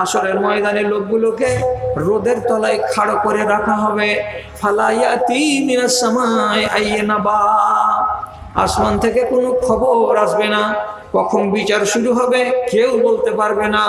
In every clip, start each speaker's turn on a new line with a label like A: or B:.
A: আসরের ময়দানে লোকগুলোকে রোদের তলায় খাড়া করে রাখা হবে। ফালায়াতি মিনাস সামাই আইয়ানাবা, আসমান থেকে কোনো খবর আসবে না, কখন বিচার শুরু হবে কেউ বলতে পারবে না।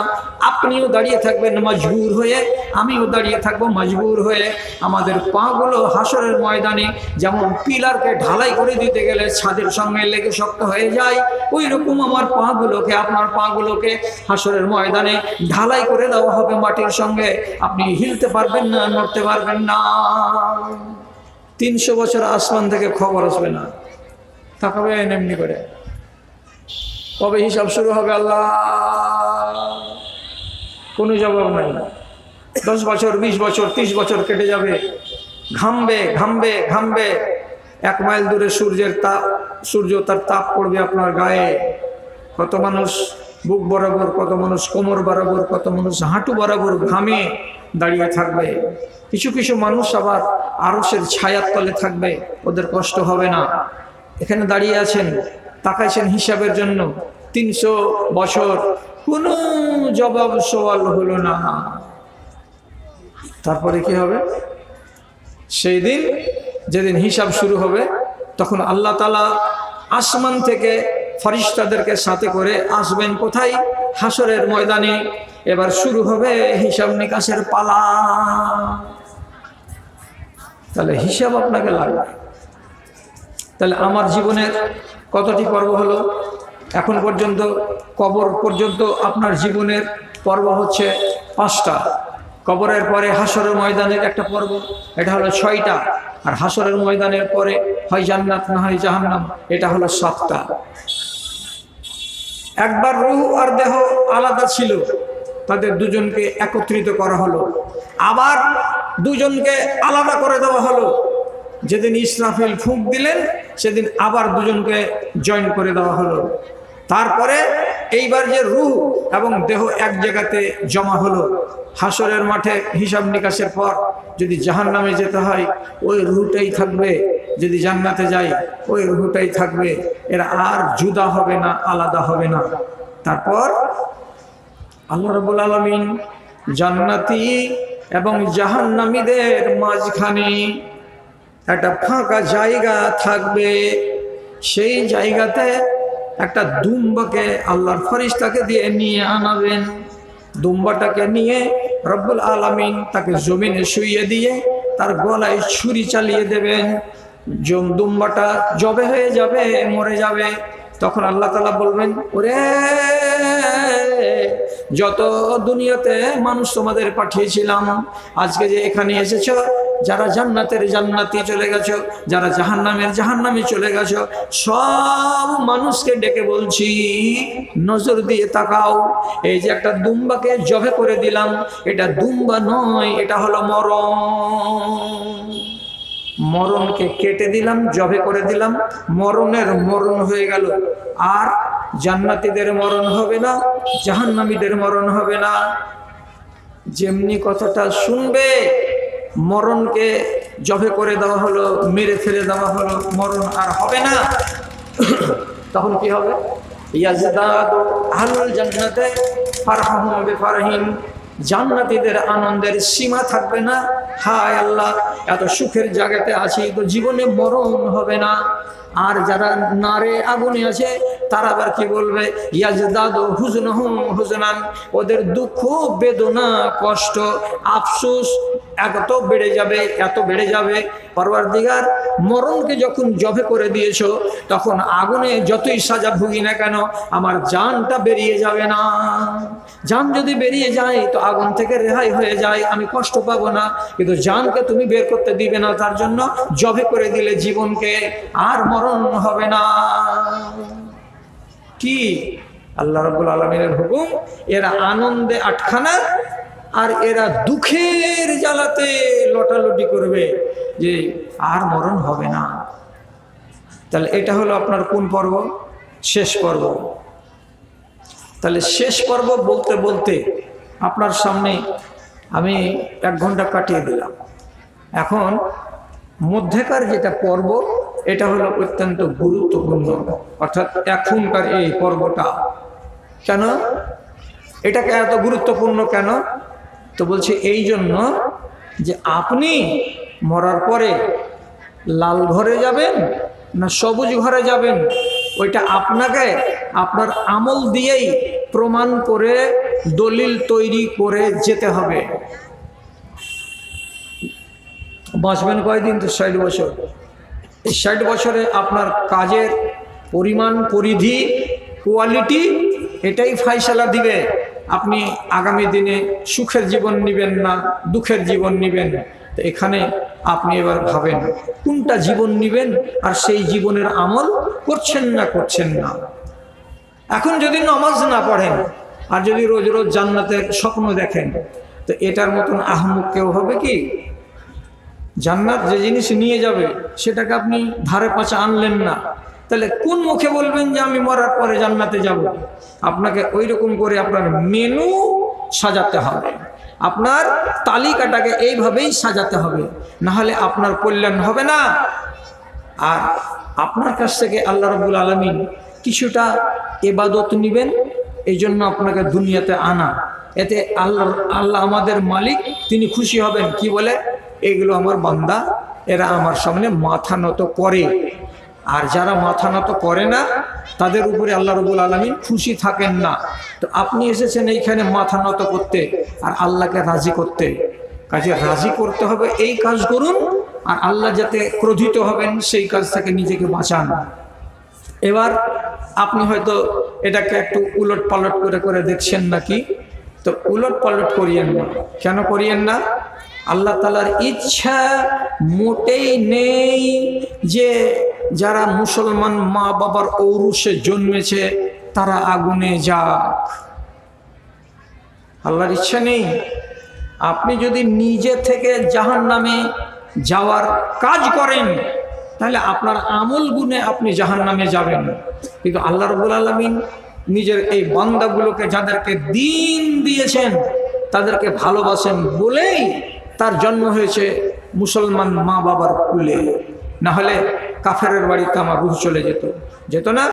A: আপনিও দাঁড়িয়ে থাকবেন মজবুর হয়ে, আমিও দাঁড়িয়ে থাকবো মজবুর হয়ে। আমাদের পাগুলো হাসরের ময়দানে যেমন পিলারকে ঢালাই করে দিতে গেলে ছাদের সঙ্গে লেগে শক্ত হয়ে যায়, ওই রকম আমার পাগুলোকে, আপনার পাগুলোকে হাসরের ময়দানে ঢালাই করে দেওয়া হবে মাটির সঙ্গে। আপনি হিলতে পারবেন না, নড়তে পারবেন না। 300 বছর আসমান থেকে খবর আসবে না, তাকাবেন এমনি করে। কবে হিসাব শুরু হবে আল্লাহ, কোনো জবাব নাই। 10 বছর, 20 বছর, 30 বছর কেটে যাবে, ঘামবে ঘামবে ঘামবে। 1 মাইল দূরে সূর্য তার তাপ পড়বে আপনার গায়ে। কত মানুষ বুক বরাবর, কত মানুষ কোমর বরাবর, কত মানুষ হাঁটু বরাবর ঘামে দাঁড়িয়ে থাকবে। কিছু কিছু মানুষ আবার আরশের ছায়ার তলে থাকবে, ওদের কষ্ট হবে না। এখানে দাঁড়িয়ে আছেন, তাকাইছেন হিসাবের জন্য, 300 বছর কোনো জবাব সওয়াল হলো না। তারপরে কি হবে? সেই দিন যেদিন হিসাব শুরু হবে, তখন আল্লাহ তাআলা আসমান থেকে ফেরেশতাদেরকে সাথে করে আসবেন কোথায়? হাসরের ময়দানে। এবার শুরু হবে হিসাব নিকাশের পালা। তাহলে হিসাব আপনাকে লাগবে। তাহলে আমার জীবনের কতটি পর্ব হলো এখন পর্যন্ত? কবর পর্যন্ত আপনার জীবনের পর্ব হচ্ছে 5টা। কবরের পরে হাসরের ময়দানের একটা পর্ব, এটা হলো 6টা। আর হাসরের ময়দানের পরে হয় জান্নাত না হয় জাহান্নাম, এটা হলো 7টা। একবার রূহ আর দেহ আলাদা ছিল, তাদের দুজনকে একত্রিত করা হলো, আবার দুজনকে আলাদা করে দেওয়া হলো। যেদিন ইসরাফিল ফুঁক দিলেন সেদিন আবার দুজনকে জয়েন করে দেওয়া হলো। তারপরে এইবার যে রূহ এবং দেহ এক জায়গাতে জমা হলো। হাসরের মাঠে হিসাব নিকাশের পর যদি জাহান্নামে যেতে হয় ওই রূহটাই থাকবে, যদি জান্নাতে যায় ওই রূহটাই থাকবে। এরা আর জুদা হবে না, আলাদা হবে না। তারপর আল্লাহ রাব্বুল আলামিন জান্নাতি এবং জাহান্নামীদের মাঝখানে একটা ফাঁকা জায়গা থাকবে। সেই জায়গাতে একটা দুম্বাকে আল্লাহর ফেরেশতাকে দিয়ে নিয়ে আনাবেন। দুম্বাটাকে নিয়ে রব্বুল আলামিন তাকে জমিনে শুইয়ে দিয়ে তার গলায় ছুরি চালিয়ে দেবেন। দুম্বাটা জবে হয়ে যাবে, মরে যাবে। তখন আল্লাহ তাআলা বলবেন, ওরে যত দুনিয়াতে মানুষ তোমাদের পাঠিয়েছিলাম, আজকে যে এখানে এসেছো, যারা জান্নাতের জান্নাতি চলে গেছো, যারা জাহান্নামের জাহান্নামে চলে গেছো, সব মানুষকে ডেকে বলছি নজর দিয়ে তাকাও। এই যে একটা দুম্বাকে জবে করে দিলাম, এটা দুম্বা নয়, এটা হলো মরণ। মরণকে কেটে দিলাম, জবে করে দিলাম, মরণের মরণ হয়ে গেল। আর জান্নাতীদের মরণ হবে না, জাহান্নামীদের মরণ হবে না। যেমনি কথাটা শুনবে, মরণকে জবে করে দেওয়া হলো, মেরে ফেলে দেওয়া হলো, মরণ আর হবে না। তখন কি হবে? ইয়াজদাদু আহলুল জান্নাতে ফারহাহুম বিফারহিন, জান্নাতীদের আনন্দের সীমা থাকবে না। হায় আল্লাহ, এত সুখের জায়গাতে আছি তো জীবনে মরণ হবে না। আর যারা নারে আগুনে আছে তারা আবার কি বলবে? ইয়াজদাদু হুজনুহুম হুজনান, ওদের দুঃখ বেদনা কষ্ট আফসোস এত বেড়ে যাবে, এত বেড়ে যাবে। পরওয়ারদিগার মরণকে যখন জবে করে দিয়েছো, তখন আগুনে যতই সাজা ভুগি না কেন আমার জানটা বেরিয়ে যাবে না। জান যদি বেরিয়ে যায় তো আগুন থেকে রেহাই হয়ে যায়, আমি কষ্ট পাবো না। কিন্তু জানকে তুমি বের করতে দিবে না, তার জন্য জবে করে দিলে জীবনকে, আর মরণ হবে না। কি আল্লাহ রাব্বুল আলামিনের হুকুম? এরা আনন্দে আটখানা আর এরা দুঃখের জ্বালাতে লটালটি করবে যে আর মরণ হবে না। তাহলে এটা হলো আপনার কোন পর্ব? শেষ পর্ব। তাহলে শেষ পর্ব বলতে বলতে আপনার সামনে আমি 1 ঘন্টা কাটিয়ে দিলাম। এখন মধ্যেকার যেটা পর্ব, এটা হলো অত্যন্ত গুরুত্বপূর্ণ। অর্থাৎ এখনকার এই পর্বটা কেন? এটাকে এত গুরুত্বপূর্ণ কেন? তো বলছে এই জন্য যে আপনি মরার পরে লাল ঘরে যাবেন না সবুজ ঘরে যাবেন, ওইটা আপনাকে আপনার আমল দিয়েই প্রমাণ করে দলিল তৈরি করে যেতে হবে। বাঁচবেন কয়দিন? তো 60 বছর। এই 60 বছরে আপনার কাজের পরিমাণ, পরিধি, কোয়ালিটি এটাই ফাইসালা দিবে আপনি আগামী দিনে সুখের জীবন নেবেন না দুঃখের জীবন নেবেন। তো এখানে আপনি এবার ভাবেন কোনটা জীবন নেবেন আর সেই জীবনের আমল করছেন না। এখন যদি নামাজ না পড়েন আর যদি রোজ রোজ জান্নাতের স্বপ্ন দেখেন, তো এটার মতন আহমক কেউ হবে কি? জান্নাত যে জিনিস নিয়ে যাবে সেটাকে আপনি ধারে পাশে আনলেন না, তাহলে কোন মুখে বলবেন যে আমি মরার পরে জান্নাতে যাব? আপনাকে ওই রকম করে আপনার মেনু সাজাতে হবে, আপনার তালিকাটাকে এইভাবেই সাজাতে হবে, না হলে আপনার কল্যাণ হবে না। আর আপনার কাছ থেকে আল্লাহ রাব্বুল আলামিন কিছুটা ইবাদত নেবেন, এই জন্য আপনাকে দুনিয়াতে আনা। এতে আল্লাহ আমাদের মালিক, তিনি খুশি হবেন। কি বলে? এগুলো আমার বান্দা, এরা আমার সামনে মাথা নত করে। আর যারা মাথা নত করে না তাদের উপরে আল্লাহ রাব্বুল আলামিন খুশি থাকেন না। তো আপনি এসেছেন এইখানে মাথা নত করতে আর আল্লাহকে রাজি করতে, কাজে রাজি করতে হবে, এই কাজ করুন। আর আল্লাহ যাতে ক্রোধিত হবেন সেই কাজ থেকে নিজেকে বাঁচান। এবার আপনি হয়তো এটাকে একটু উলট পালট করে দেখছেন নাকি, তো উলট পালট করিয়েন না। কেন করিয়েন না? আল্লাহ তাআলার ইচ্ছা মোটেই নেই যে যারা মুসলমান মা বাবার ঔরসে জন্মেছে তারা আগুনে যাক। আল্লাহর ইচ্ছা নেই। আপনি যদি নিজে থেকে জাহান্নামে যাওয়ার কাজ করেন তাহলে আপনার আমল গুণে আপনি জাহান্নামে যাবেন। কিন্তু আল্লাহ রাব্বুল আলামিন নিজের এই বান্দাগুলোকে যাদেরকে দিন দিয়েছেন তাদেরকে ভালোবাসেন বলেই তার জন্ম হয়েছে মুসলমান মা বাবার কুলে, না হলে কাফেরের বাড়িতে আমার রূহ চলে যেত না।